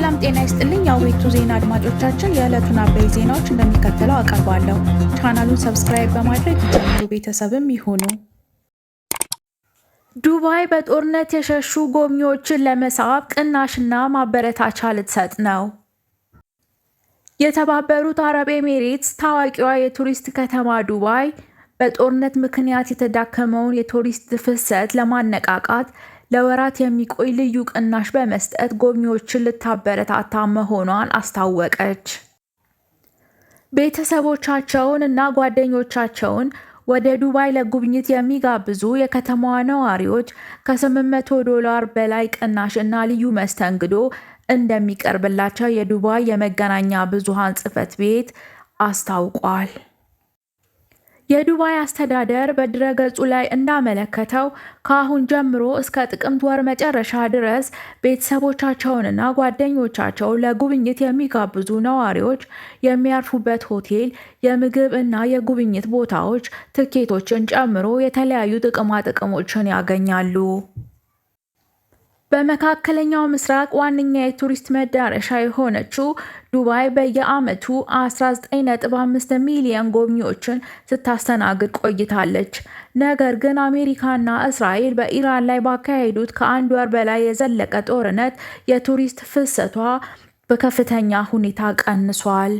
ሰላም ጤና ይስጥልኝ የአዌቱ ዜና አድማጮቻችን የዕለቱን አበይ ዜናዎች እንደሚከተለው አቀርባለሁ። ቻናሉን ሰብስክራይብ በማድረግ የጀምሩ ቤተሰብም ይሁኑ። ዱባይ በጦርነት የሸሹ ጎብኚዎችን ለመሳብ ቅናሽና ማበረታቻ ልትሰጥ ነው። የተባበሩት አረብ ኤሚሬትስ ታዋቂዋ የቱሪስት ከተማ ዱባይ በጦርነት ምክንያት የተዳከመውን የቱሪስት ፍሰት ለማነቃቃት ለወራት የሚቆይ ልዩ ቅናሽ በመስጠት ጎብኚዎችን ልታበረታታ መሆኗን አስታወቀች። ቤተሰቦቻቸውን እና ጓደኞቻቸውን ወደ ዱባይ ለጉብኝት የሚጋብዙ የከተማዋ ነዋሪዎች ከ$800 በላይ ቅናሽ እና ልዩ መስተንግዶ እንደሚቀርብላቸው የዱባይ የመገናኛ ብዙሃን ጽሕፈት ቤት አስታውቋል። የዱባይ አስተዳደር በድረገጹ ላይ እንዳመለከተው ከአሁን ጀምሮ እስከ ጥቅምት ወር መጨረሻ ድረስ ቤተሰቦቻቸውንና ጓደኞቻቸውን ለጉብኝት የሚጋብዙ ነዋሪዎች የሚያርፉበት ሆቴል፣ የምግብ እና የጉብኝት ቦታዎች ትኬቶችን ጨምሮ የተለያዩ ጥቅሞችን ያገኛሉ። በመካከለኛው ምስራቅ ዋነኛ የቱሪስት መዳረሻ የሆነችው ዱባይ በየዓመቱ 19.5 ሚሊዮን ጎብኚዎችን ስታስተናግድ ቆይታለች። ነገር ግን አሜሪካና እስራኤል በኢራን ላይ ባካሄዱት ከአንድ ወር በላይ የዘለቀ ጦርነት የቱሪስት ፍሰቷ በከፍተኛ ሁኔታ ቀንሷል።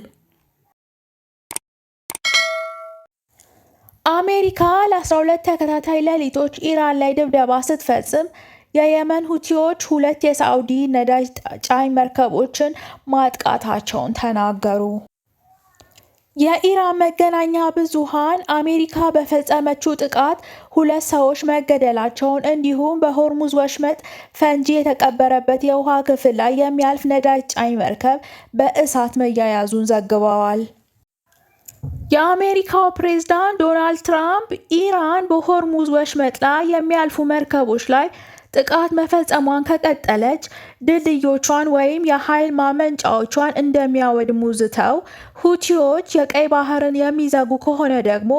አሜሪካ ለ12 ተከታታይ ሌሊቶች ኢራን ላይ ድብደባ ስትፈጽም የየመን ሁቲዎች 2 የሳዑዲ ነዳጅ ጫኝ መርከቦችን ማጥቃታቸውን ተናገሩ። የኢራን መገናኛ ብዙሃን አሜሪካ በፈጸመችው ጥቃት 2 ሰዎች መገደላቸውን እንዲሁም በሆርሙዝ ወሽመጥ ፈንጂ የተቀበረበት የውሃ ክፍል ላይ የሚያልፍ ነዳጅ ጫኝ መርከብ በእሳት መያያዙን ዘግበዋል። የአሜሪካው ፕሬዝዳንት ዶናልድ ትራምፕ ኢራን በሆርሙዝ ወሽመጥ ላይ የሚያልፉ መርከቦች ላይ ጥቃት መፈጸሟን ከቀጠለች ድልድዮቿን ወይም የኃይል ማመንጫዎቿን እንደሚያወድሙ ዝተው ሁቲዎች የቀይ ባህርን የሚዘጉ ከሆነ ደግሞ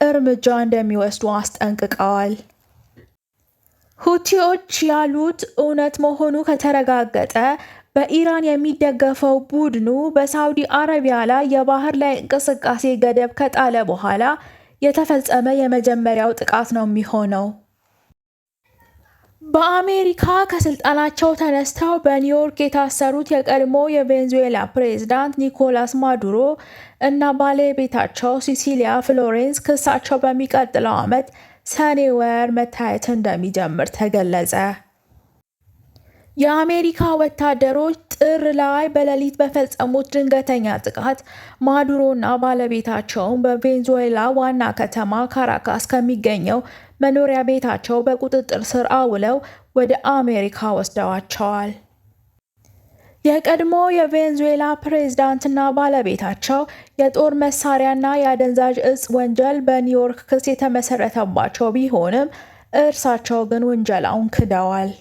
እርምጃ እንደሚወስዱ አስጠንቅቀዋል። ሁቲዎች ያሉት እውነት መሆኑ ከተረጋገጠ በኢራን የሚደገፈው ቡድኑ በሳውዲ አረቢያ ላይ የባህር ላይ እንቅስቃሴ ገደብ ከጣለ በኋላ የተፈጸመ የመጀመሪያው ጥቃት ነው የሚሆነው። በአሜሪካ ከስልጣናቸው ተነስተው በኒውዮርክ የታሰሩት የቀድሞ የቬኔዙዌላ ፕሬዝዳንት ኒኮላስ ማዱሮ እና ባለቤታቸው ሲሲሊያ ፍሎሬንስ ክሳቸው በሚቀጥለው ዓመት ሰኔ ወር መታየት እንደሚጀምር ተገለጸ። የአሜሪካ ወታደሮች ጥር ላይ በሌሊት በፈጸሙት ድንገተኛ ጥቃት ማዱሮ እና ባለቤታቸውን በቬኔዙዌላ ዋና ከተማ ካራካስ ከሚገኘው መኖሪያ ቤታቸው በቁጥጥር ስር አውለው ወደ አሜሪካ ወስደዋቸዋል። የቀድሞ የቬኔዙዌላ ፕሬዝዳንትና ባለቤታቸው የጦር መሳሪያና የአደንዛዥ እጽ ወንጀል በኒውዮርክ ክስ የተመሰረተባቸው ቢሆንም እርሳቸው ግን ውንጀላውን ክደዋል።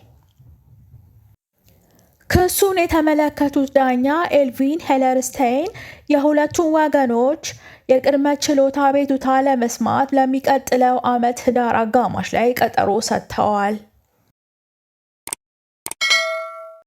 ክሱን የተመለከቱት ዳኛ ኤልቪን ሄለርስታይን የሁለቱም ወገኖች የቅድመ ችሎት አቤቱታ ለመስማት ለሚቀጥለው ዓመት ህዳር አጋማሽ ላይ ቀጠሮ ሰጥተዋል።